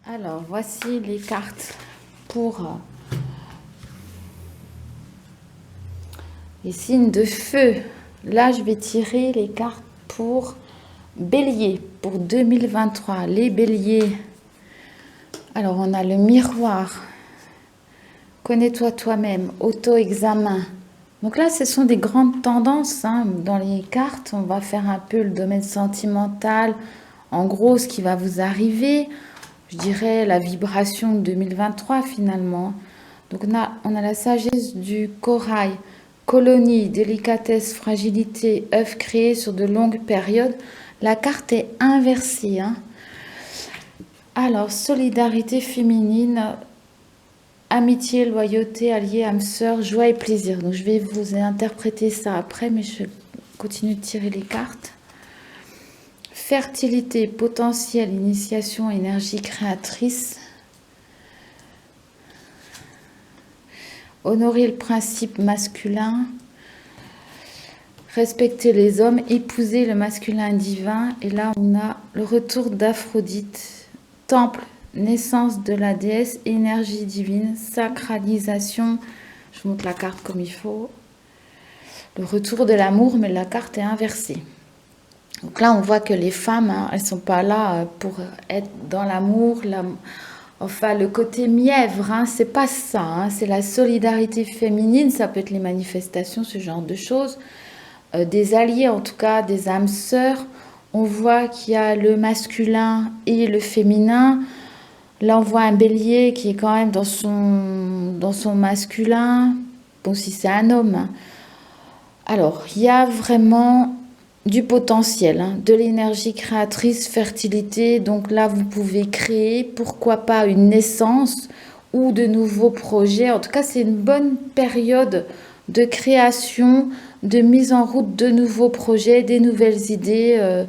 Alors, voici les cartes pour les signes de feu. Là, je vais tirer les cartes pour Bélier, pour 2023. Les Béliers. Alors, on a le miroir. Connais-toi toi-même. Auto-examen. Donc là, ce sont des grandes tendances dans les cartes. On va faire un peu le domaine sentimental. En gros, ce qui va vous arriver. Je dirais la vibration de 2023 finalement. Donc on a la sagesse du corail, colonie, délicatesse, fragilité, œuf créé sur de longues périodes. La carte est inversée. Alors, solidarité féminine, amitié, loyauté, allié, âme sœur, joie et plaisir. Donc je vais vous interpréter ça après, mais je continue de tirer les cartes. Fertilité, potentiel, initiation, énergie créatrice. Honorer le principe masculin. Respecter les hommes, épouser le masculin divin. Et là, on a le retour d'Aphrodite. Temple, naissance de la déesse, énergie divine, sacralisation. Je vous montre la carte comme il faut. Le retour de l'amour, mais la carte est inversée. Donc là, on voit que les femmes, elles ne sont pas là pour être dans l'amour, enfin le côté mièvre, c'est pas ça, c'est la solidarité féminine, ça peut être les manifestations, ce genre de choses. Des alliés, en tout cas, des âmes sœurs. On voit qu'il y a le masculin et le féminin. Là, on voit un bélier qui est quand même dans son masculin. Bon, si c'est un homme. Alors, il y a vraiment du potentiel, de l'énergie créatrice, fertilité. Donc là, vous pouvez créer, pourquoi pas, une naissance ou de nouveaux projets. En tout cas, c'est une bonne période de création, de mise en route de nouveaux projets, des nouvelles idées,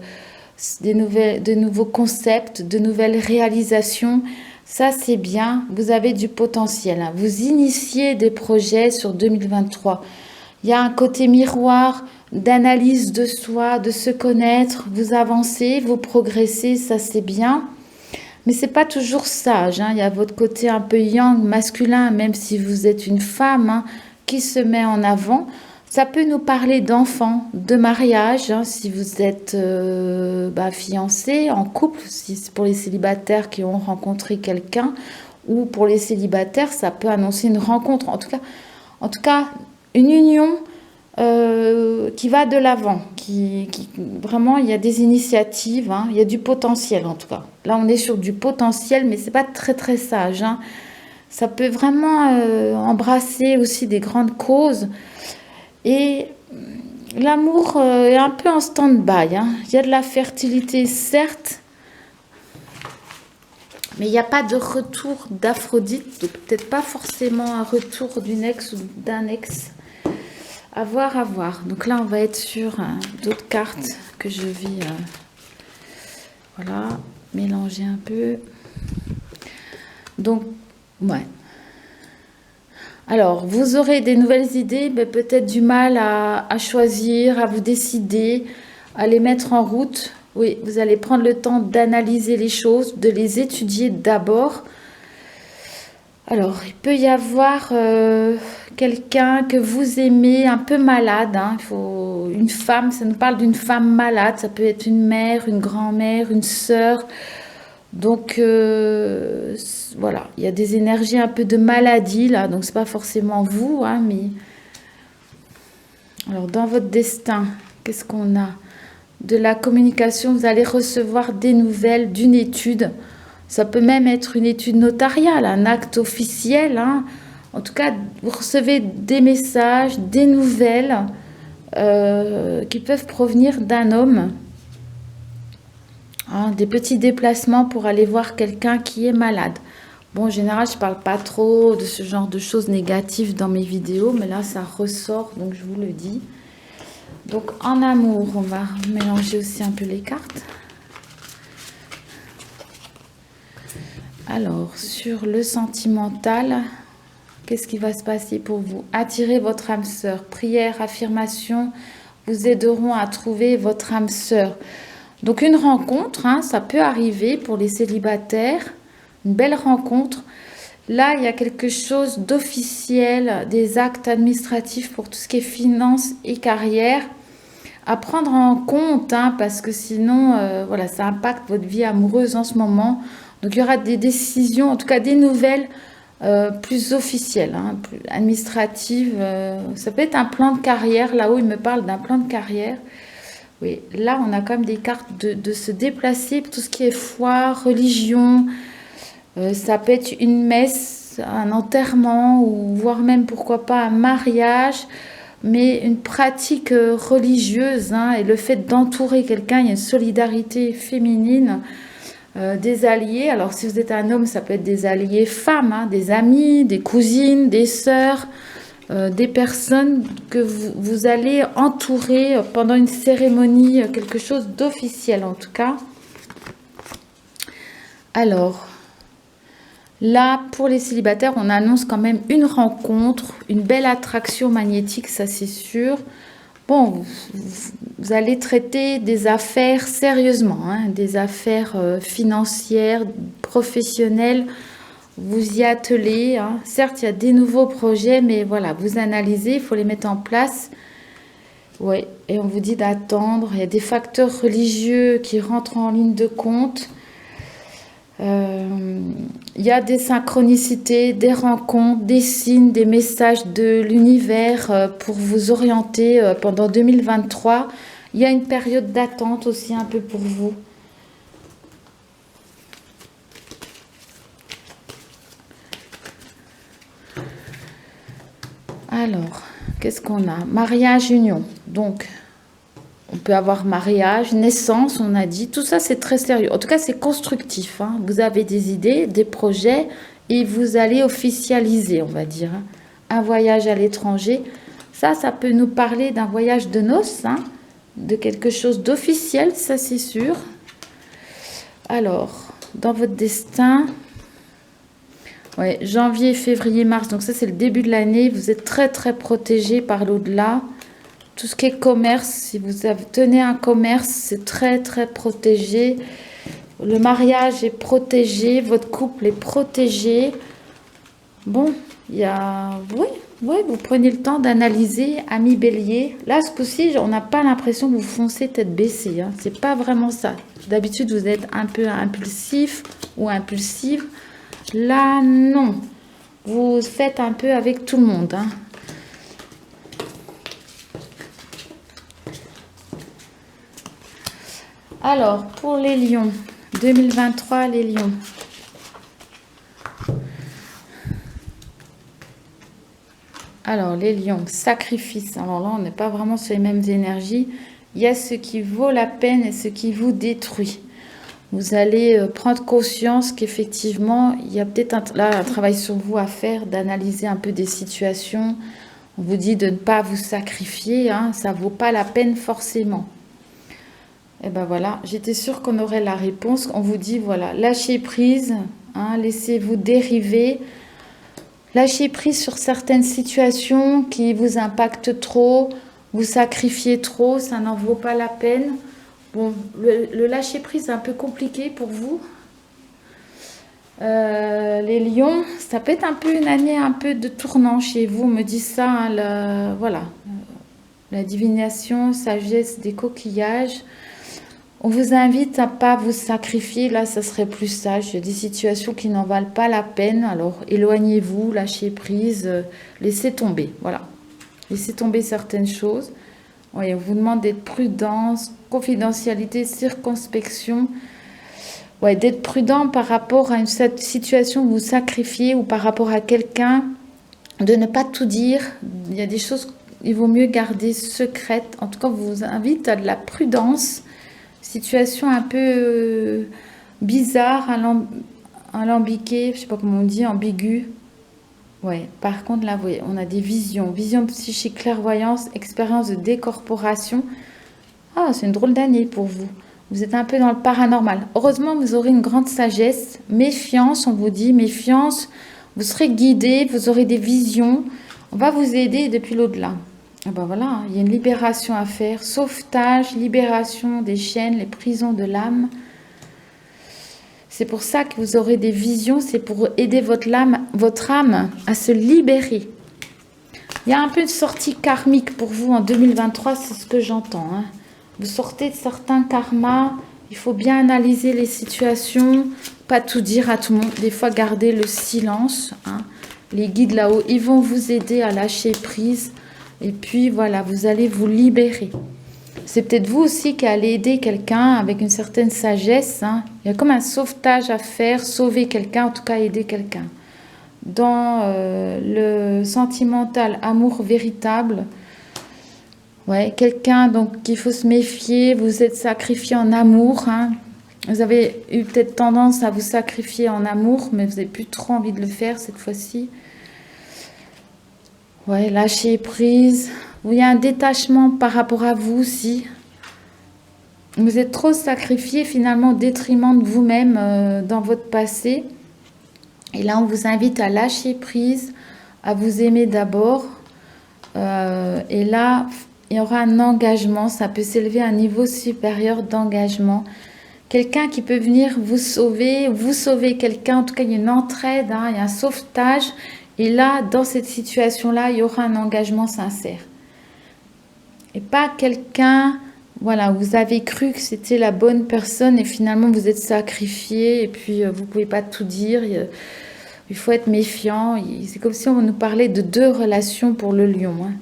de nouveaux concepts, de nouvelles réalisations. Ça, c'est bien. Vous avez du potentiel. Vous initiez des projets sur 2023. Il y a un côté miroir d'analyse de soi, de se connaître. Vous avancez, vous progressez, ça c'est bien. Mais c'est pas toujours sage. Il y a votre côté un peu yang, masculin, même si vous êtes une femme qui se met en avant. Ça peut nous parler d'enfants, de mariage, si vous êtes fiancé, en couple, si c'est pour les célibataires qui ont rencontré quelqu'un, ou pour les célibataires, ça peut annoncer une rencontre. En tout cas une union qui va de l'avant, vraiment il y a des initiatives, il y a du potentiel en tout cas. Là on est sur du potentiel, mais c'est pas très très sage. Ça peut vraiment embrasser aussi des grandes causes. Et l'amour est un peu en stand-by. Il y a de la fertilité, certes, mais il n'y a pas de retour d'Aphrodite, donc peut-être pas forcément un retour d'une ex ou d'un ex. À voir, à voir. Donc là, on va être sur d'autres cartes que je vais voilà, mélanger un peu. Donc, ouais. Alors, vous aurez des nouvelles idées, mais peut-être du mal à choisir, à vous décider, à les mettre en route. Oui, vous allez prendre le temps d'analyser les choses, de les étudier d'abord. Alors, il peut y avoir quelqu'un que vous aimez un peu malade. Une femme, ça nous parle d'une femme malade. Ça peut être une mère, une grand-mère, une sœur. Donc, voilà, il y a des énergies un peu de maladie là. Donc, c'est pas forcément vous, mais... Alors, dans votre destin, qu'est-ce qu'on a? De la communication, vous allez recevoir des nouvelles d'une étude. Ça peut même être une étude notariale, un acte officiel. En tout cas, vous recevez des messages, des nouvelles qui peuvent provenir d'un homme. Des petits déplacements pour aller voir quelqu'un qui est malade. Bon, en général, je ne parle pas trop de ce genre de choses négatives dans mes vidéos, mais là, ça ressort, donc je vous le dis. Donc, en amour, on va mélanger aussi un peu les cartes. Alors, sur le sentimental, qu'est-ce qui va se passer pour vous? Attirez votre âme sœur. Prière, affirmation vous aideront à trouver votre âme sœur. Donc, une rencontre, ça peut arriver pour les célibataires. une belle rencontre. Là, il y a quelque chose d'officiel, des actes administratifs pour tout ce qui est finance et carrière à prendre en compte, hein, parce que sinon, voilà, ça impacte votre vie amoureuse en ce moment. Donc, il y aura des décisions, en tout cas des nouvelles plus officielles, hein, plus administratives. Ça peut être un plan de carrière. Là-haut, il me parle d'un plan de carrière. Oui, là, on a quand même des cartes de se déplacer pour tout ce qui est foi, religion. Ça peut être une messe, un enterrement, ou voire même, pourquoi pas, un mariage, mais une pratique religieuse, hein, et le fait d'entourer quelqu'un, il y a une solidarité féminine, des alliés. Alors, si vous êtes un homme, ça peut être des alliés femmes, hein, des amis, des cousines, des sœurs, des personnes que vous allez entourer pendant une cérémonie, quelque chose d'officiel en tout cas. Alors, là, pour les célibataires, on annonce quand même une rencontre, une belle attraction magnétique, ça c'est sûr. Bon, vous allez traiter des affaires sérieusement, hein, des affaires financières, professionnelles. Vous y attelez, hein. Certes, il y a des nouveaux projets, mais voilà, vous analysez, il faut les mettre en place. Ouais, et on vous dit d'attendre. Il y a des facteurs religieux qui rentrent en ligne de compte. Il y a des synchronicités, des rencontres, des signes, des messages de l'univers pour vous orienter pendant 2023. Il y a une période d'attente aussi un peu pour vous. Alors, qu'est-ce qu'on a? Mariage, union. Donc, on peut avoir mariage, naissance, on a dit. Tout ça, c'est très sérieux. En tout cas, c'est constructif, hein. Vous avez des idées, des projets et vous allez officialiser, on va dire, hein. Un voyage à l'étranger. Ça peut nous parler d'un voyage de noces, hein, de quelque chose d'officiel, ça c'est sûr. Alors, dans votre destin, ouais, janvier, février, mars, donc ça c'est le début de l'année. Vous êtes très très protégé par l'au-delà. Tout ce qui est commerce, si vous tenez un commerce, c'est très très protégé. Le mariage est protégé, votre couple est protégé. Bon, il y a... Oui, vous prenez le temps d'analyser, ami bélier. Là, ce coup-ci, on n'a pas l'impression que vous foncez tête baissée, hein. C'est pas vraiment ça. D'habitude, vous êtes un peu impulsif ou impulsive. Là, non. Vous faites un peu avec tout le monde, hein. Alors, pour les lions, 2023, les lions. Alors, les lions, sacrifice. Alors là, on n'est pas vraiment sur les mêmes énergies. Il y a ce qui vaut la peine et ce qui vous détruit. Vous allez prendre conscience qu'effectivement, il y a peut-être un travail sur vous à faire, d'analyser un peu des situations. On vous dit de ne pas vous sacrifier, hein, ça ne vaut pas la peine forcément. Et ben voilà, j'étais sûre qu'on aurait la réponse. On vous dit, voilà, lâchez prise, hein, laissez-vous dériver. Lâchez prise sur certaines situations qui vous impactent trop, vous sacrifiez trop, ça n'en vaut pas la peine. Bon, le lâcher prise est un peu compliqué pour vous. Les lions, ça peut être un peu une année un peu de tournant chez vous, on me dit ça, hein, voilà. La divination, sagesse des coquillages. On vous invite à pas vous sacrifier, là ça serait plus sage. Il y a des situations qui n'en valent pas la peine, alors éloignez-vous, lâchez prise, laissez tomber, voilà. Laissez tomber certaines choses. Oui, on vous demande d'être prudence, confidentialité, circonspection. Ouais, d'être prudent par rapport à une situation où vous sacrifiez ou par rapport à quelqu'un, de ne pas tout dire. Il y a des choses qu'il vaut mieux garder secrètes. En tout cas, on vous invite à de la prudence. Situation un peu bizarre, alambiquée, je ne sais pas comment on dit, ambiguë. Ouais, par contre, là, vous voyez, on a des visions psychiques, clairvoyance, expérience de décorporation. Ah, c'est une drôle d'année pour vous. Vous êtes un peu dans le paranormal. Heureusement, vous aurez une grande sagesse. Méfiance, on vous dit, méfiance. Vous serez guidé, vous aurez des visions. On va vous aider depuis l'au-delà. Et ben voilà, hein, il y a une libération à faire. Sauvetage, libération des chaînes, les prisons de l'âme. C'est pour ça que vous aurez des visions, c'est pour aider votre âme à se libérer. Il y a un peu de sortie karmique pour vous en 2023, c'est ce que j'entends. Hein. Vous sortez de certains karmas, il faut bien analyser les situations, pas tout dire à tout le monde, des fois garder le silence. Hein. Les guides là-haut, ils vont vous aider à lâcher prise. Et puis voilà, vous allez vous libérer. C'est peut-être vous aussi qui allez aider quelqu'un avec une certaine sagesse. Hein. Il y a comme un sauvetage à faire, sauver quelqu'un, en tout cas aider quelqu'un. Dans le sentimental, amour véritable, ouais, quelqu'un donc qu'il faut se méfier, vous êtes sacrifié en amour. Hein. Vous avez eu peut-être tendance à vous sacrifier en amour, mais vous n'avez plus trop envie de le faire cette fois-ci. Ouais, lâcher prise. Il y a un détachement par rapport à vous aussi. Vous êtes trop sacrifié finalement au détriment de vous-même dans votre passé. Et là, on vous invite à lâcher prise, à vous aimer d'abord. Et là, il y aura un engagement. Ça peut s'élever à un niveau supérieur d'engagement. Quelqu'un qui peut venir vous sauver quelqu'un. En tout cas, il y a une entraide, hein, il y a un sauvetage. Et là, dans cette situation-là, il y aura un engagement sincère. Et pas quelqu'un, voilà, vous avez cru que c'était la bonne personne et finalement vous êtes sacrifié et puis vous ne pouvez pas tout dire. Il faut être méfiant. C'est comme si on nous parlait de deux relations pour le lion. Hein.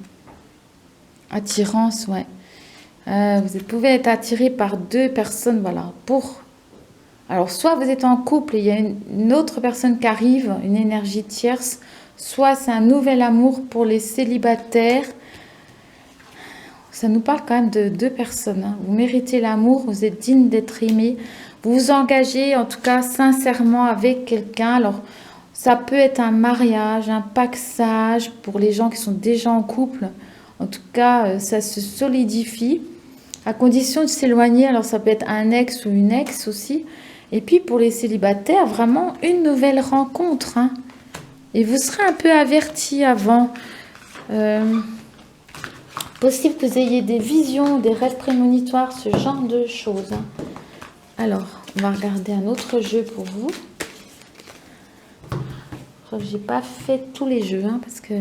Attirance, ouais. Vous pouvez être attiré par deux personnes, voilà. Alors, soit vous êtes en couple et il y a une autre personne qui arrive, une énergie tierce, soit c'est un nouvel amour pour les célibataires. Ça nous parle quand même de deux personnes. Hein. Vous méritez l'amour, vous êtes digne d'être aimé. Vous vous engagez en tout cas sincèrement avec quelqu'un. Alors, ça peut être un mariage, un paxage pour les gens qui sont déjà en couple. En tout cas, ça se solidifie à condition de s'éloigner. Alors, ça peut être un ex ou une ex aussi. Et puis, pour les célibataires, vraiment une nouvelle rencontre. Hein. Et vous serez un peu avertis avant. Possible que vous ayez des visions, des rêves prémonitoires, ce genre de choses. Hein. Alors, on va regarder un autre jeu pour vous. Je n'ai pas fait tous les jeux, hein, parce que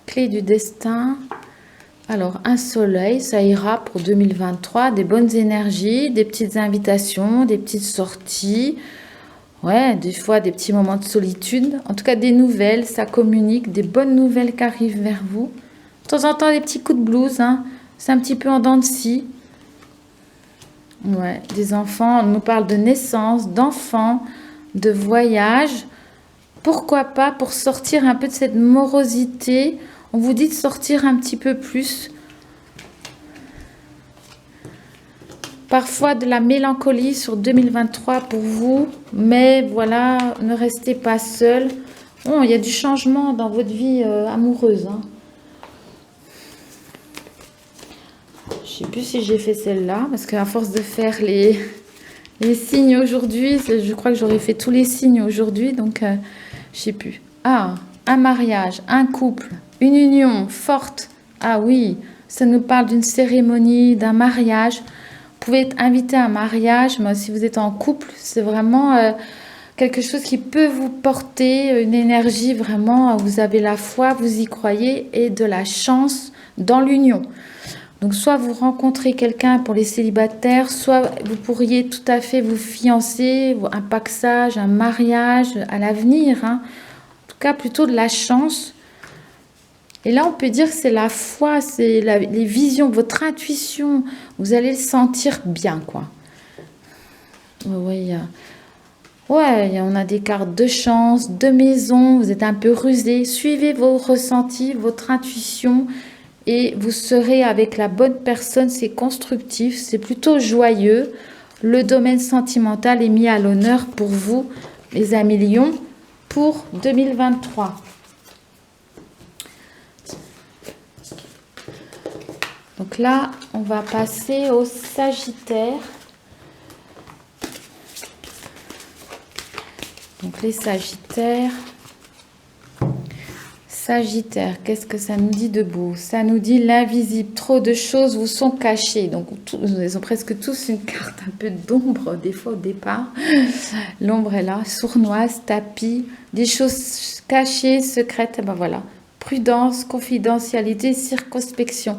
clé du destin. Alors, un soleil, ça ira pour 2023. Des bonnes énergies, des petites invitations, des petites sorties. Ouais, des fois, des petits moments de solitude. En tout cas, des nouvelles, ça communique. Des bonnes nouvelles qui arrivent vers vous. De temps en temps, des petits coups de blues. Hein. C'est un petit peu en dents de scie. Ouais, des enfants. On nous parle de naissance, d'enfants, de voyage. Pourquoi pas pour sortir un peu de cette morosité. On vous dit de sortir un petit peu plus. Parfois de la mélancolie sur 2023 pour vous. Mais voilà, ne restez pas seul. Oh, il y a du changement dans votre vie amoureuse. Hein. Je ne sais plus si j'ai fait celle-là. Parce qu'à force de faire les signes aujourd'hui, je crois que j'aurais fait tous les signes aujourd'hui. Donc, je ne sais plus. Ah, un mariage, un couple, une union forte. Ah oui, ça nous parle d'une cérémonie, d'un mariage. Vous pouvez être invité à un mariage, mais si vous êtes en couple, c'est vraiment quelque chose qui peut vous porter une énergie vraiment. Vous avez la foi, vous y croyez et de la chance dans l'union. Donc, soit vous rencontrez quelqu'un pour les célibataires, soit vous pourriez tout à fait vous fiancer, un paxage, un mariage à l'avenir. Hein. En tout cas, plutôt de la chance. Et là, on peut dire que c'est la foi, c'est les visions, votre intuition. Vous allez le sentir bien, quoi. Ouais, on a des cartes de chance, de maison. Vous êtes un peu rusé. Suivez vos ressentis, votre intuition. Et vous serez avec la bonne personne. C'est constructif, c'est plutôt joyeux. Le domaine sentimental est mis à l'honneur pour vous, les amis Lions, pour 2023. Donc là, on va passer au Sagittaire. Donc les Sagittaires, Sagittaire, qu'est-ce que ça nous dit de beau? Ça nous dit l'invisible. Trop de choses vous sont cachées. Donc, ils ont presque tous une carte un peu d'ombre, des fois au départ. L'ombre est là, sournoise, tapis, des choses cachées, secrètes. Et ben voilà. Prudence, confidentialité, circonspection.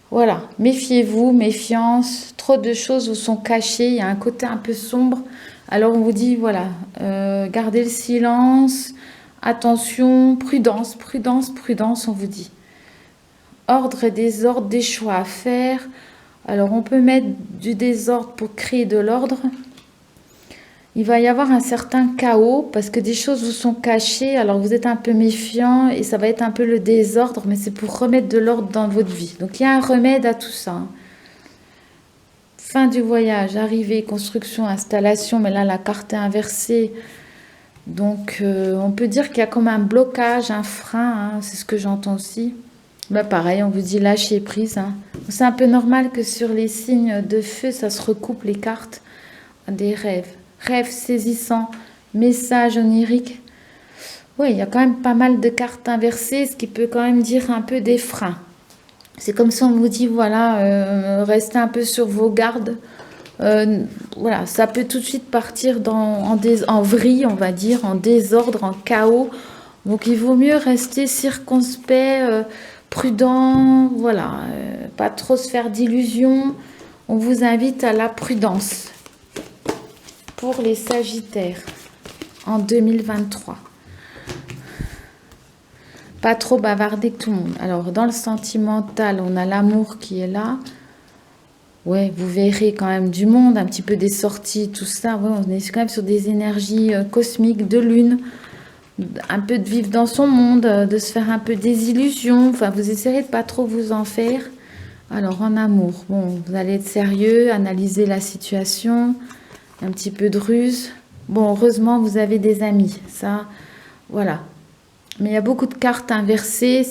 Voilà. Méfiez-vous, méfiance. Trop de choses vous sont cachées. Il y a un côté un peu sombre. Alors, on vous dit, voilà, gardez le silence. Attention, prudence, prudence, prudence, on vous dit. Ordre et désordre, des choix à faire. Alors, on peut mettre du désordre pour créer de l'ordre. Il va y avoir un certain chaos parce que des choses vous sont cachées. Alors, vous êtes un peu méfiant et ça va être un peu le désordre, mais c'est pour remettre de l'ordre dans votre vie. Donc, il y a un remède à tout ça. Fin du voyage, arrivée, construction, installation. Mais là, la carte est inversée. Donc, on peut dire qu'il y a comme un blocage, un frein, hein, c'est ce que j'entends aussi. Bah, pareil, on vous dit lâcher prise. Hein. C'est un peu normal que sur les signes de feu, ça se recoupe les cartes des rêves. Rêves saisissants, messages oniriques. Oui, il y a quand même pas mal de cartes inversées, ce qui peut quand même dire un peu des freins. C'est comme si on vous dit, voilà, restez un peu sur vos gardes. Voilà, ça peut tout de suite partir en vrille, on va dire, en désordre, en chaos. Donc il vaut mieux rester circonspect, prudent, voilà, pas trop se faire d'illusions. On vous invite à la prudence pour les Sagittaires en 2023. Pas trop bavarder que tout le monde. Alors dans le sentimental, on a l'amour qui est là. Ouais, vous verrez quand même du monde, un petit peu des sorties, tout ça. Ouais, on est quand même sur des énergies cosmiques de lune, un peu de vivre dans son monde, de se faire un peu des illusions. Enfin, vous essayerez de pas trop vous en faire. Alors, en amour, bon, vous allez être sérieux, analyser la situation, un petit peu de ruse. Bon, heureusement, vous avez des amis, ça, voilà. Mais il y a beaucoup de cartes inversées,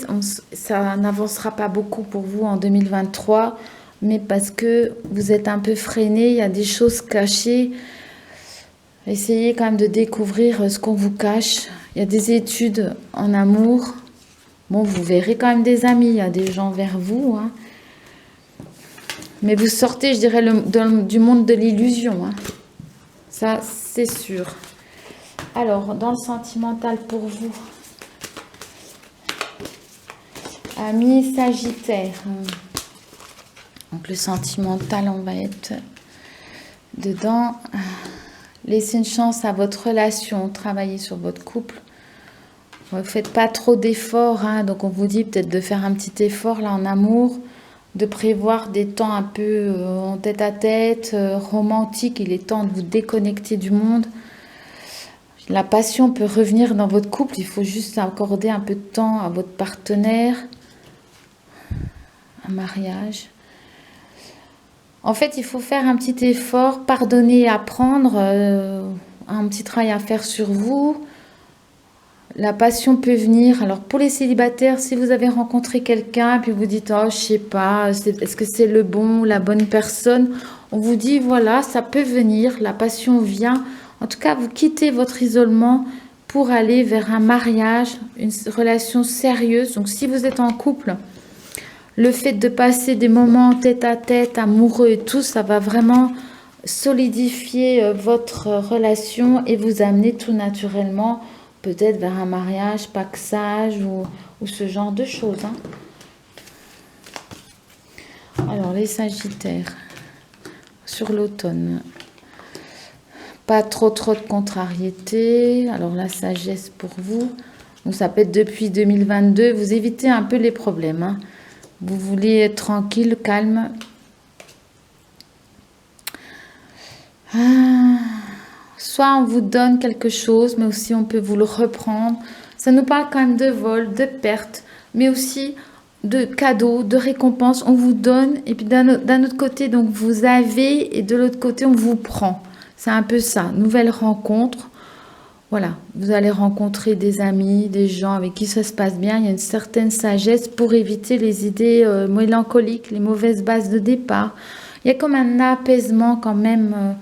ça n'avancera pas beaucoup pour vous en 2023. Mais parce que vous êtes un peu freiné, il y a des choses cachées. Essayez quand même de découvrir ce qu'on vous cache. Il y a des études en amour. Bon, vous verrez quand même des amis, il y a des gens vers vous. Hein. Mais vous sortez, je dirais, du monde de l'illusion. Hein. Ça, c'est sûr. Alors, dans le sentimental pour vous, amis Sagittaire. Donc le sentimental, on va être dedans. Laissez une chance à votre relation, travaillez sur votre couple. Ne faites pas trop d'efforts, hein, donc on vous dit peut-être de faire un petit effort là en amour, de prévoir des temps un peu en tête-à-tête, romantique. Il est temps de vous déconnecter du monde. La passion peut revenir dans votre couple, il faut juste accorder un peu de temps à votre partenaire. Un mariage. En fait, il faut faire un petit effort, pardonner et apprendre, un petit travail à faire sur vous. La passion peut venir. Alors, pour les célibataires, si vous avez rencontré quelqu'un, puis vous dites, oh, je sais pas, est-ce que c'est le bon ou la bonne personne? On vous dit, voilà, ça peut venir, la passion vient. En tout cas, vous quittez votre isolement pour aller vers un mariage, une relation sérieuse. Donc, si vous êtes en couple, le fait de passer des moments tête à tête, amoureux et tout, ça va vraiment solidifier votre relation et vous amener tout naturellement peut-être vers un mariage, paxage ou ce genre de choses. Hein. Alors, les Sagittaires, sur l'automne, pas trop de contrariété. Alors, la sagesse pour vous, donc ça peut être depuis 2022, vous évitez un peu les problèmes. Hein. Vous voulez être tranquille, calme. Soit on vous donne quelque chose, mais aussi on peut vous le reprendre. Ça nous parle quand même de vol, de perte, mais aussi de cadeaux, de récompenses. On vous donne, et puis d'un autre côté, donc vous avez, et de l'autre côté, on vous prend. C'est un peu ça. Nouvelle rencontre. Voilà, vous allez rencontrer des amis, des gens avec qui ça se passe bien. Il y a une certaine sagesse pour éviter les idées mélancoliques, les mauvaises bases de départ. Il y a comme un apaisement quand même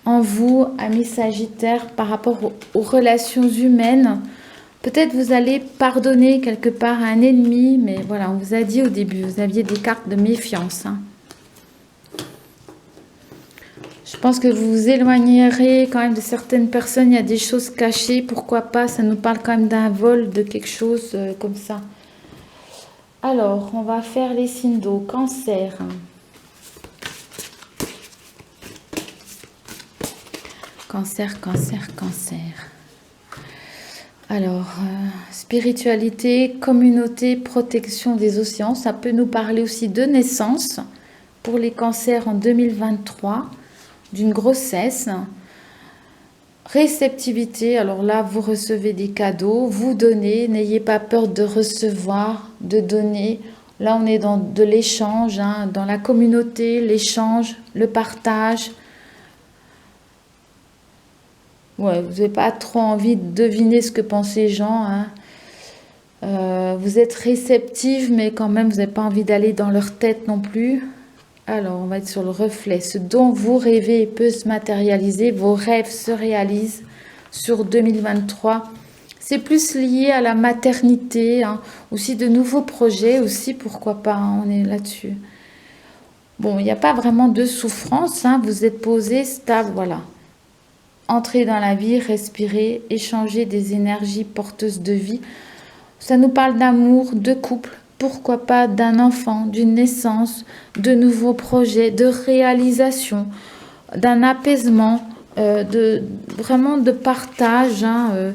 en vous, amis Sagittaires, par rapport aux relations humaines. Peut-être vous allez pardonner quelque part à un ennemi, mais voilà, on vous a dit au début, vous aviez des cartes de méfiance. Hein. Je pense que vous vous éloignerez quand même de certaines personnes, il y a des choses cachées, pourquoi pas, ça nous parle quand même d'un vol, de quelque chose comme ça. Alors, on va faire les signes d'eau. Cancer. Cancer, cancer, cancer. Alors, spiritualité, communauté, protection des océans. Ça peut nous parler aussi de naissance pour les cancers en 2023, d'une grossesse. Réceptivité, alors là, vous recevez des cadeaux, vous donnez, n'ayez pas peur de recevoir, de donner. Là, on est dans de l'échange, hein, dans la communauté, l'échange, le partage. Ouais, vous n'avez pas trop envie de deviner ce que pensent les gens. Hein. Vous êtes réceptive, mais quand même, vous n'avez pas envie d'aller dans leur tête non plus. Alors, on va être sur le reflet. Ce dont vous rêvez peut se matérialiser. Vos rêves se réalisent sur 2023. C'est plus lié à la maternité, hein. Aussi de nouveaux projets aussi, pourquoi pas, hein, on est là-dessus. Bon, il n'y a pas vraiment de souffrance, hein, vous êtes posé, stable, voilà. Entrez dans la vie, respirez, échangez des énergies porteuses de vie. Ça nous parle d'amour, de couple, pourquoi pas d'un enfant, d'une naissance, de nouveaux projets, de réalisation, d'un apaisement, vraiment de partage. Hein,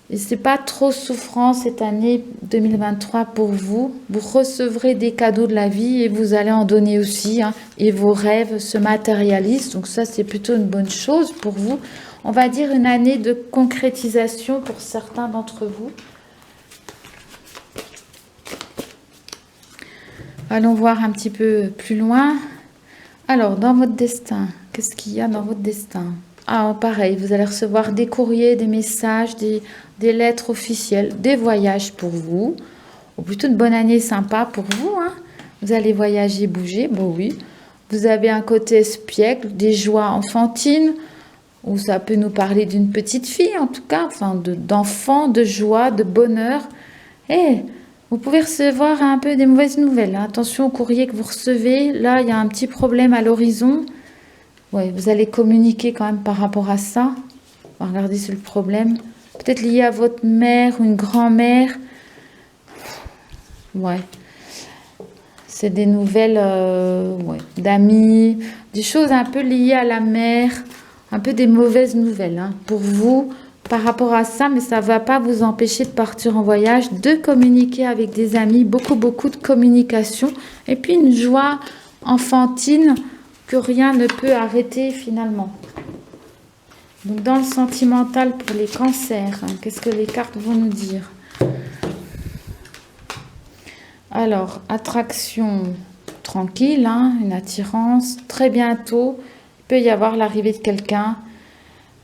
et c'est pas trop souffrant cette année 2023 pour vous. Vous recevrez des cadeaux de la vie et vous allez en donner aussi. Hein, et vos rêves se matérialisent. Donc ça, c'est plutôt une bonne chose pour vous. On va dire une année de concrétisation pour certains d'entre vous. Allons voir un petit peu plus loin. Alors, dans votre destin, qu'est-ce qu'il y a dans votre destin? Ah, pareil, vous allez recevoir des courriers, des messages, des lettres officielles, des voyages pour vous. Ou plutôt une bonne année sympa pour vous. Hein. Vous allez voyager, bouger, bon oui. Vous avez un côté espiègle, des joies enfantines, ou ça peut nous parler d'une petite fille en tout cas, enfin d'enfant, de joie, de bonheur. Et vous pouvez recevoir un peu des mauvaises nouvelles. Hein. Attention au courrier que vous recevez. Là, il y a un petit problème à l'horizon. Ouais, vous allez communiquer quand même par rapport à ça. On va regarder sur le problème. Peut-être lié à votre mère ou une grand-mère. Ouais. C'est des nouvelles ouais, d'amis, des choses un peu liées à la mère, un peu des mauvaises nouvelles hein, pour vous par rapport à ça, mais ça ne va pas vous empêcher de partir en voyage, de communiquer avec des amis, beaucoup de communication, et puis une joie enfantine que rien ne peut arrêter finalement. Donc dans le sentimental pour les cancers, hein, qu'est-ce que les cartes vont nous dire? Alors, attraction tranquille, hein, une attirance. Très bientôt, il peut y avoir l'arrivée de quelqu'un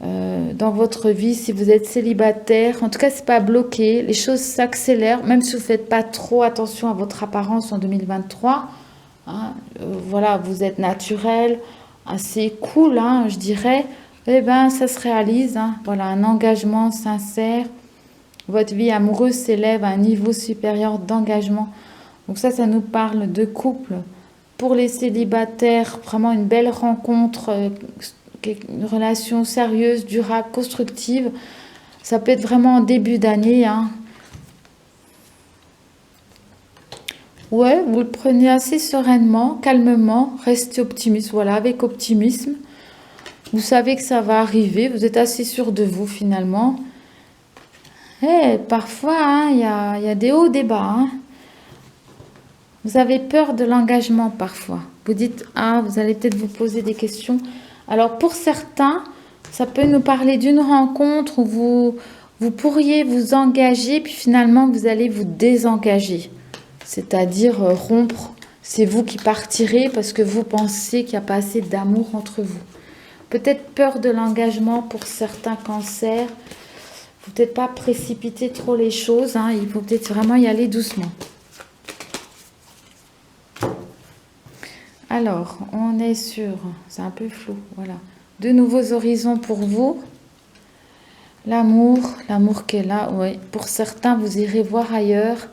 dans votre vie si vous êtes célibataire. En tout cas, c'est pas bloqué. Les choses s'accélèrent, même si vous ne faites pas trop attention à votre apparence en 2023. Hein, voilà, vous êtes naturel, assez cool, hein, je dirais. Eh bien, ça se réalise. Hein, voilà, un engagement sincère. Votre vie amoureuse s'élève à un niveau supérieur d'engagement. Donc ça nous parle de couple. Pour les célibataires, vraiment une belle rencontre, une relation sérieuse, durable, constructive. Ça peut être vraiment en début d'année. Hein. Ouais, vous le prenez assez sereinement, calmement, restez optimiste. Voilà, avec optimisme. Vous savez que ça va arriver, vous êtes assez sûr de vous finalement. Et parfois, hein, y a des hauts, des bas. Hein. Vous avez peur de l'engagement parfois. Vous dites, ah, vous allez peut-être vous poser des questions. Alors pour certains, ça peut nous parler d'une rencontre où vous pourriez vous engager, puis finalement vous allez vous désengager. C'est-à-dire rompre. C'est vous qui partirez parce que vous pensez qu'il n'y a pas assez d'amour entre vous. Peut-être peur de l'engagement pour certains cancers. Il ne faut peut-être pas précipiter trop les choses. Hein. Il faut peut-être vraiment y aller doucement. Alors, on est sur, c'est un peu flou, voilà, de nouveaux horizons pour vous. l'amour qui est là, oui. Pour certains, vous irez voir ailleurs,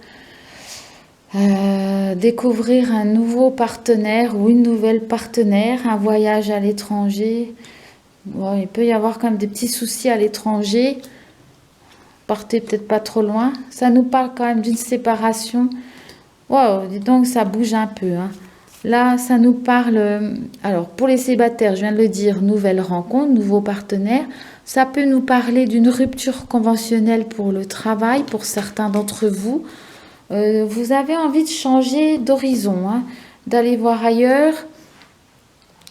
découvrir un nouveau partenaire ou une nouvelle partenaire, un voyage à l'étranger. Bon, il peut y avoir quand même des petits soucis à l'étranger. Partez peut-être pas trop loin. Ça nous parle quand même d'une séparation. Wow, dis donc, ça bouge un peu, hein. Là, ça nous parle. Alors, pour les célibataires, je viens de le dire, nouvelle rencontre, nouveau partenaire. Ça peut nous parler d'une rupture conventionnelle pour le travail, pour certains d'entre vous. Vous avez envie de changer d'horizon, hein, d'aller voir ailleurs.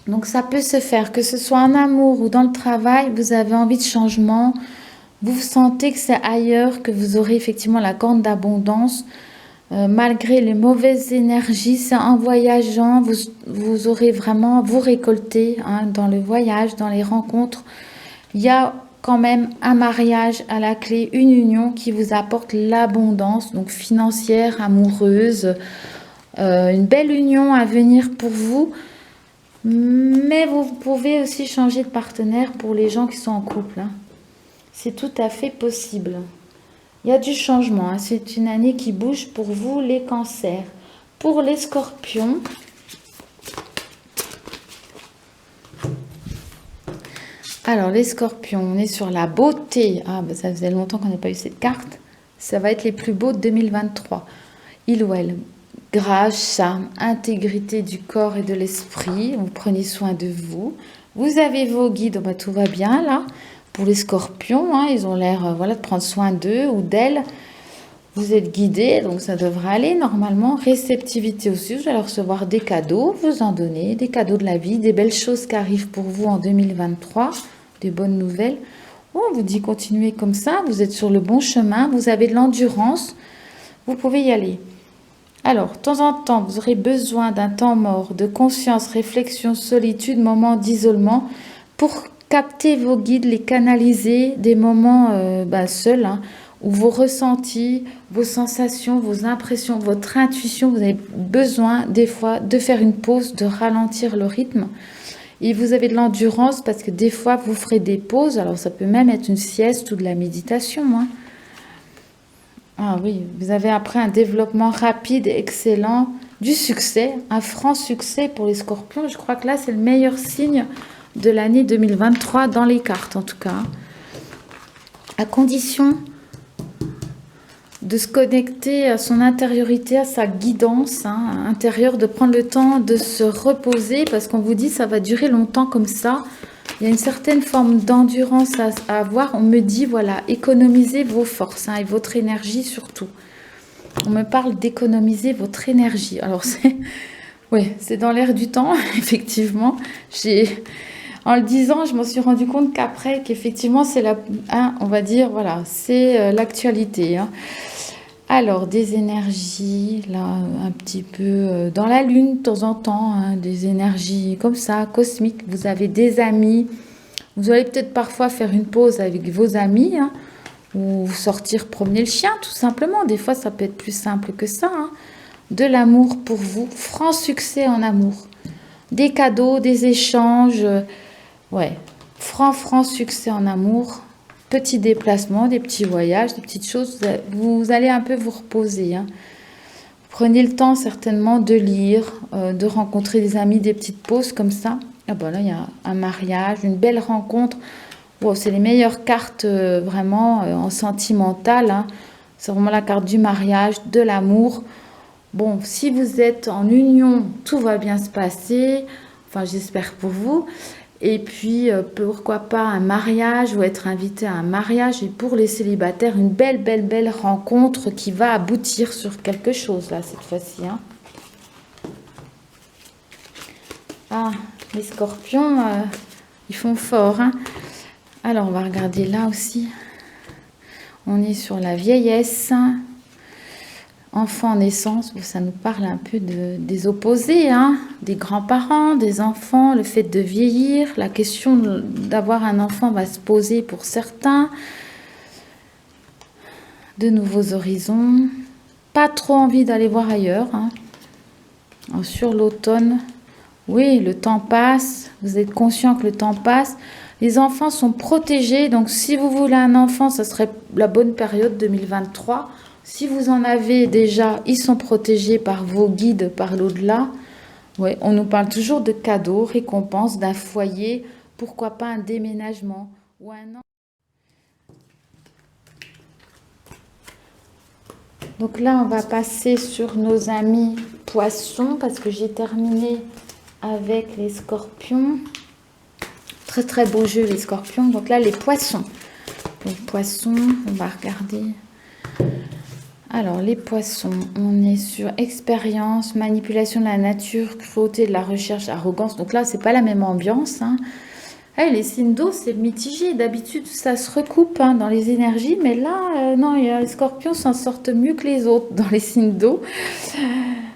Donc, ça peut se faire, que ce soit en amour ou dans le travail, vous avez envie de changement. Vous sentez que c'est ailleurs que vous aurez effectivement la corne d'abondance. Malgré les mauvaises énergies, c'est en voyageant, vous aurez vraiment, vous récolter, hein, dans le voyage, dans les rencontres. Il y a quand même un mariage à la clé, une union qui vous apporte l'abondance, donc financière, amoureuse, une belle union à venir pour vous. Mais vous pouvez aussi changer de partenaire pour les gens qui sont en couple, hein. C'est tout à fait possible. Il y a du changement, hein. C'est une année qui bouge pour vous, les cancers. Pour les scorpions, alors les scorpions, on est sur la beauté. Ah, bah ça faisait longtemps qu'on n'a pas eu cette carte. Ça va être les plus beaux de 2023. Il ou elle, grâce, charme, intégrité du corps et de l'esprit. Vous prenez soin de vous. Vous avez vos guides, bah, tout va bien là. Pour les scorpions, hein, ils ont l'air voilà, de prendre soin d'eux ou d'elles. Vous êtes guidés, donc ça devrait aller normalement. Réceptivité aussi, vous allez recevoir des cadeaux, vous en donner, des cadeaux de la vie, des belles choses qui arrivent pour vous en 2023, des bonnes nouvelles. Oh, on vous dit continuez comme ça, vous êtes sur le bon chemin, vous avez de l'endurance, vous pouvez y aller. Alors, de temps en temps, vous aurez besoin d'un temps mort, de conscience, réflexion, solitude, moments d'isolement pour capter vos guides, les canaliser, des moments seuls, hein, où vos ressentis, vos sensations, vos impressions, votre intuition, vous avez besoin des fois de faire une pause, de ralentir le rythme. Et vous avez de l'endurance parce que des fois, vous ferez des pauses. Alors, ça peut même être une sieste ou de la méditation, hein. Ah oui, vous avez après un développement rapide, excellent, du succès, un franc succès pour les scorpions. Je crois que là, c'est le meilleur signe de l'année 2023 dans les cartes, en tout cas. À condition de se connecter à son intériorité, à sa guidance, hein, intérieure, de prendre le temps de se reposer, parce qu'on vous dit ça va durer longtemps comme ça. Il y a une certaine forme d'endurance à avoir. On me dit, voilà, économisez vos forces, hein, et votre énergie surtout. On me parle d'économiser votre énergie. Alors, c'est dans l'air du temps, effectivement. En le disant, je me suis rendu compte qu'après, qu'effectivement, c'est on va dire, voilà, c'est l'actualité, hein. Alors, des énergies, là, un petit peu dans la lune, de temps en temps, hein, des énergies comme ça, cosmiques. Vous avez des amis. Vous allez peut-être parfois faire une pause avec vos amis, hein, ou sortir promener le chien, tout simplement. Des fois, ça peut être plus simple que ça, hein. De l'amour pour vous. Franc succès en amour. Des cadeaux, des échanges. Ouais. Franc succès en amour. Petits déplacements, des petits voyages, des petites choses. Vous allez un peu vous reposer, hein. Prenez le temps certainement de lire, de rencontrer des amis, des petites pauses comme ça. Ah ben là, il y a un mariage, une belle rencontre. Wow, c'est les meilleures cartes vraiment en sentimental, hein. C'est vraiment la carte du mariage, de l'amour. Bon, si vous êtes en union, tout va bien se passer. Enfin, j'espère pour vous. Et puis, pourquoi pas un mariage ou être invité à un mariage. Et pour les célibataires, une belle rencontre qui va aboutir sur quelque chose, là, cette fois-ci, hein. Ah, les scorpions, ils font fort, hein. Alors, on va regarder là aussi. On est sur la vieillesse. Enfant, naissance, ça nous parle un peu des opposés, hein, des grands-parents, des enfants, le fait de vieillir. La question d'avoir un enfant va se poser pour certains. De nouveaux horizons. Pas trop envie d'aller voir ailleurs, hein. Sur l'automne, oui, le temps passe. Vous êtes conscient que le temps passe. Les enfants sont protégés, donc si vous voulez un enfant, ça serait la bonne période 2023. Si vous en avez déjà, ils sont protégés par vos guides, par l'au-delà. Ouais, on nous parle toujours de cadeaux, récompenses, d'un foyer, pourquoi pas un déménagement ou un... Donc là, on va passer sur nos amis poissons parce que j'ai terminé avec les scorpions. Très très beau jeu les scorpions. Donc là, les poissons. Les poissons, on va regarder. Alors, les poissons, on est sur expérience, manipulation de la nature, cruauté de la recherche, arrogance. Donc là, c'est pas la même ambiance, hein. Les signes d'eau, c'est mitigé. D'habitude, ça se recoupe, hein, dans les énergies. Mais là, non, les scorpions s'en sortent mieux que les autres dans les signes d'eau.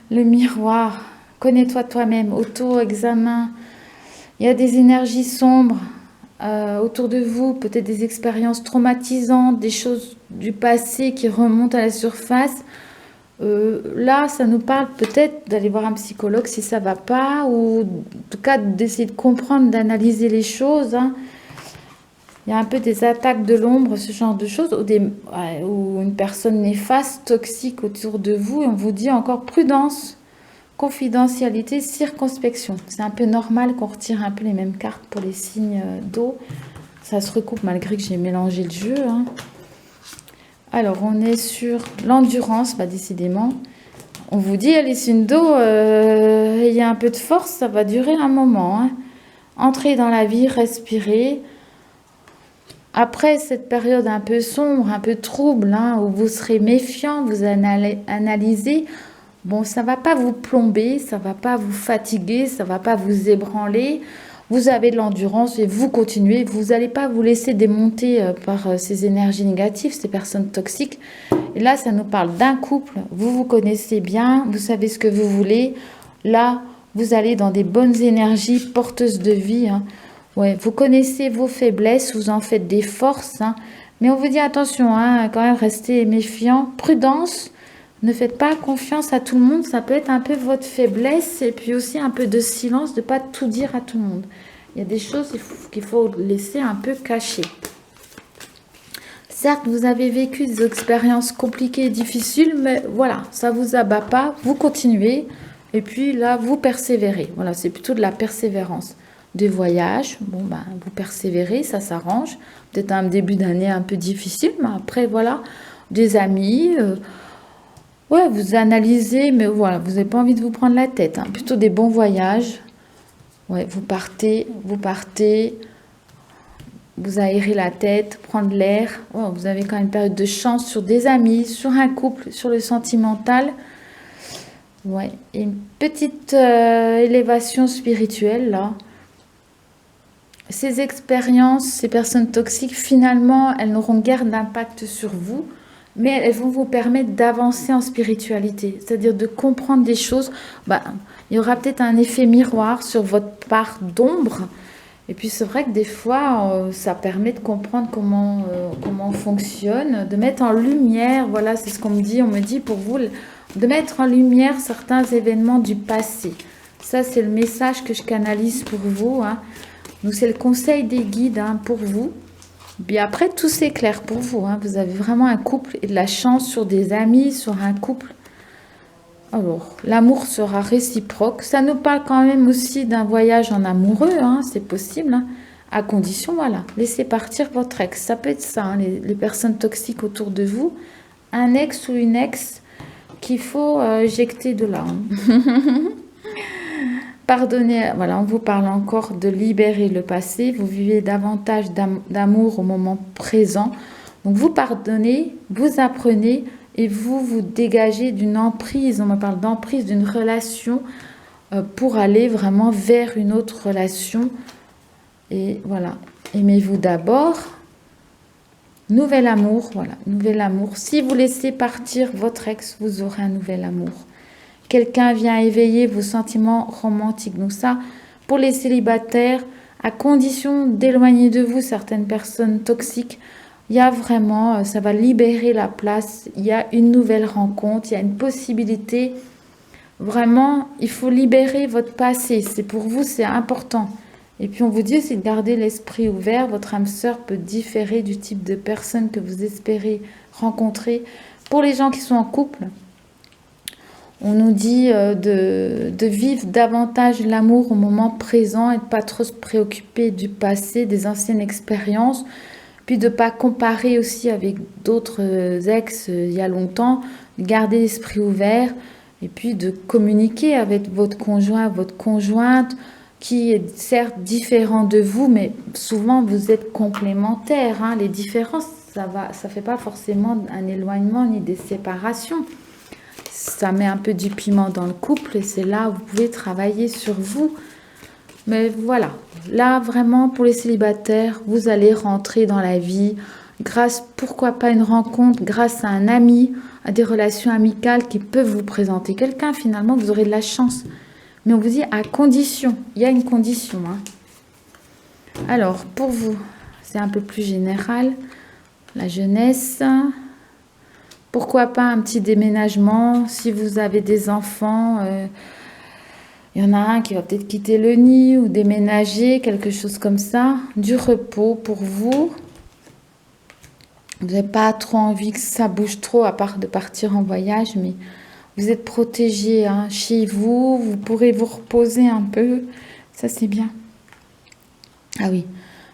Le miroir, connais-toi toi-même, auto-examen. Il y a des énergies sombres autour de vous, peut-être des expériences traumatisantes, des choses du passé qui remontent à la surface. Là, ça nous parle peut-être d'aller voir un psychologue si ça va pas, ou en tout cas d'essayer de comprendre, d'analyser les choses, hein. Il y a un peu des attaques de l'ombre, ce genre de choses, ou une personne néfaste, toxique autour de vous, et on vous dit encore prudence, confidentialité, circonspection. C'est un peu normal qu'on retire un peu les mêmes cartes pour les signes d'eau. Ça se recoupe malgré que j'ai mélangé le jeu, hein. Alors, on est sur l'endurance, bah, décidément. On vous dit, les signes d'eau, il y a un peu de force, ça va durer un moment, hein. Entrez dans la vie, respirez. Après cette période un peu sombre, un peu trouble, hein, où vous serez méfiant, vous analysez, bon, ça ne va pas vous plomber, ça ne va pas vous fatiguer, ça ne va pas vous ébranler. Vous avez de l'endurance et vous continuez. Vous n'allez pas vous laisser démonter par ces énergies négatives, ces personnes toxiques. Et là, ça nous parle d'un couple. Vous vous connaissez bien, vous savez ce que vous voulez. Là, vous allez dans des bonnes énergies porteuses de vie, hein. Ouais, vous connaissez vos faiblesses, vous en faites des forces, hein. Mais on vous dit attention, hein, quand même, restez méfiant. Prudence, ne faites pas confiance à tout le monde. Ça peut être un peu votre faiblesse et puis aussi un peu de silence, de ne pas tout dire à tout le monde. Il y a des choses qu'il faut laisser un peu cachées. Certes, vous avez vécu des expériences compliquées et difficiles, mais voilà, ça ne vous abat pas, vous continuez. Et puis là, vous persévérez. Voilà, c'est plutôt de la persévérance. Des voyages, bon, ben, vous persévérez, ça s'arrange. Peut-être un début d'année un peu difficile, mais après, voilà, des amis. Ouais, vous analysez, mais voilà, vous n'avez pas envie de vous prendre la tête, hein. Plutôt des bons voyages. Ouais, vous partez, vous aérez la tête, prendre l'air. Oh, vous avez quand même une période de chance sur des amis, sur un couple, sur le sentimental. Ouais, et une petite élévation spirituelle, là. Ces expériences, ces personnes toxiques, finalement, elles n'auront guère d'impact sur vous, mais elles vont vous permettre d'avancer en spiritualité, c'est-à-dire de comprendre des choses. Bah, il y aura peut-être un effet miroir sur votre part d'ombre. Et puis c'est vrai que des fois, ça permet de comprendre comment on fonctionne, de mettre en lumière, voilà, c'est ce qu'on me dit, on me dit pour vous, de mettre en lumière certains événements du passé. Ça, c'est le message que je canalise pour vous, hein. Donc c'est le conseil des guides, hein, pour vous. Puis après, tout s'éclaire pour vous, hein. Vous avez vraiment un couple et de la chance sur des amis, sur un couple. Alors, l'amour sera réciproque. Ça nous parle quand même aussi d'un voyage en amoureux, hein, c'est possible, hein, à condition, voilà, laissez partir votre ex. Ça peut être ça, hein, les personnes toxiques autour de vous. Un ex ou une ex qu'il faut éjecter de là, hein. Pardonnez, voilà, on vous parle encore de libérer le passé. Vous vivez davantage d'amour au moment présent. Donc vous pardonnez, vous apprenez et vous dégagez d'une emprise. On me parle d'emprise d'une relation pour aller vraiment vers une autre relation. Et voilà, aimez-vous d'abord. Nouvel amour, voilà, nouvel amour. Si vous laissez partir votre ex, vous aurez un nouvel amour. Quelqu'un vient éveiller vos sentiments romantiques. Donc ça, pour les célibataires, à condition d'éloigner de vous certaines personnes toxiques, il y a vraiment, ça va libérer la place. Il y a une nouvelle rencontre, il y a une possibilité. Vraiment, il faut libérer votre passé. C'est pour vous, c'est important. Et puis on vous dit aussi de garder l'esprit ouvert. Votre âme sœur peut différer du type de personne que vous espérez rencontrer. Pour les gens qui sont en couple, on nous dit de vivre davantage l'amour au moment présent et de pas trop se préoccuper du passé, des anciennes expériences. Puis de ne pas comparer aussi avec d'autres ex il y a longtemps. Garder l'esprit ouvert. Et puis de communiquer avec votre conjoint, votre conjointe, qui est certes différent de vous, mais souvent vous êtes complémentaires, hein. Les différences, ça fait pas forcément un éloignement ni des séparations. Ça met un peu du piment dans le couple et c'est là où vous pouvez travailler sur vous. Mais voilà, là vraiment pour les célibataires, vous allez rentrer dans la vie grâce, pourquoi pas une rencontre, grâce à un ami, à des relations amicales qui peuvent vous présenter quelqu'un. Finalement, vous aurez de la chance. Mais on vous dit à condition, il y a une condition, hein. Alors, pour vous, c'est un peu plus général. La jeunesse, pourquoi pas un petit déménagement si vous avez des enfants. Il y en a un qui va peut-être quitter le nid ou déménager, quelque chose comme ça. Du repos pour vous. Vous n'avez pas trop envie que ça bouge trop, à part de partir en voyage, mais vous êtes protégé, hein, chez vous. Vous pourrez vous reposer un peu. Ça, c'est bien. Ah oui.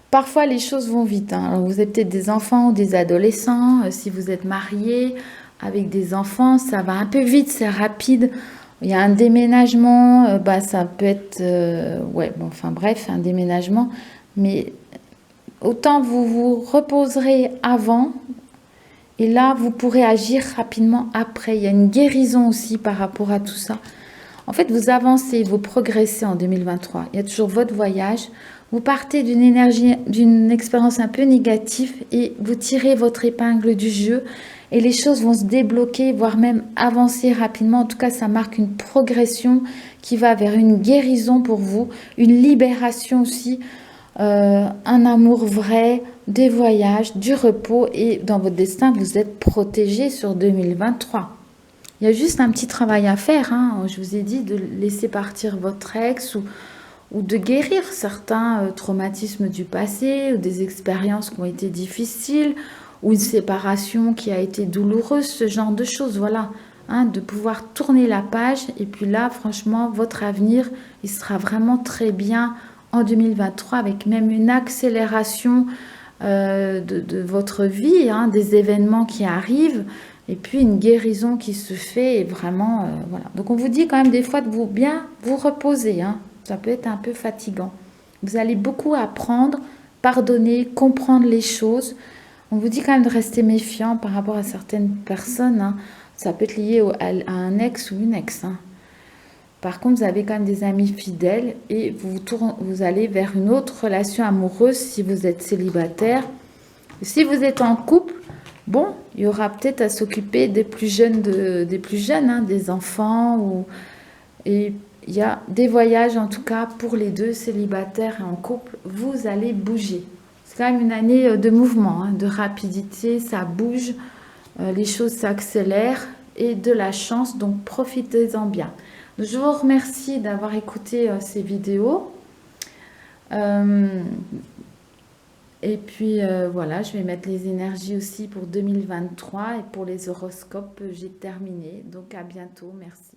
Parfois, les choses vont vite, hein. Alors, vous avez peut-être des enfants ou des adolescents. Si vous êtes marié avec des enfants, ça va un peu vite, c'est rapide. Il y a un déménagement, ça peut être... ouais, bon, enfin bref, un déménagement. Mais autant vous vous reposerez avant, et là, vous pourrez agir rapidement après. Il y a une guérison aussi par rapport à tout ça. En fait, vous avancez, vous progressez en 2023. Il y a toujours votre voyage. Vous partez d'une énergie, d'une expérience un peu négative et vous tirez votre épingle du jeu et les choses vont se débloquer, voire même avancer rapidement. En tout cas, ça marque une progression qui va vers une guérison pour vous, une libération aussi, un amour vrai, des voyages, du repos et dans votre destin, vous êtes protégé sur 2023. Il y a juste un petit travail à faire, hein. Je vous ai dit de laisser partir votre ex ou de guérir certains traumatismes du passé ou des expériences qui ont été difficiles ou une séparation qui a été douloureuse, ce genre de choses, voilà. Hein, de pouvoir tourner la page et puis là, franchement, votre avenir, il sera vraiment très bien en 2023 avec même une accélération de votre vie, hein, des événements qui arrivent et puis une guérison qui se fait et vraiment, voilà. Donc on vous dit quand même des fois de vous bien vous reposer, hein. Ça peut être un peu fatigant. Vous allez beaucoup apprendre, pardonner, comprendre les choses. On vous dit quand même de rester méfiant par rapport à certaines personnes, hein. Ça peut être lié à un ex ou une ex, hein. Par contre, vous avez quand même des amis fidèles et vous allez vers une autre relation amoureuse si vous êtes célibataire. Si vous êtes en couple, bon, il y aura peut-être à s'occuper des plus jeunes, hein, des enfants. Et il y a des voyages, en tout cas, pour les deux, célibataires et en couple, vous allez bouger. C'est quand même une année de mouvement, hein, de rapidité, ça bouge, les choses s'accélèrent et de la chance, donc profitez-en bien. Je vous remercie d'avoir écouté ces vidéos. Et puis voilà, je vais mettre les énergies aussi pour 2023 et pour les horoscopes, j'ai terminé. Donc à bientôt, merci.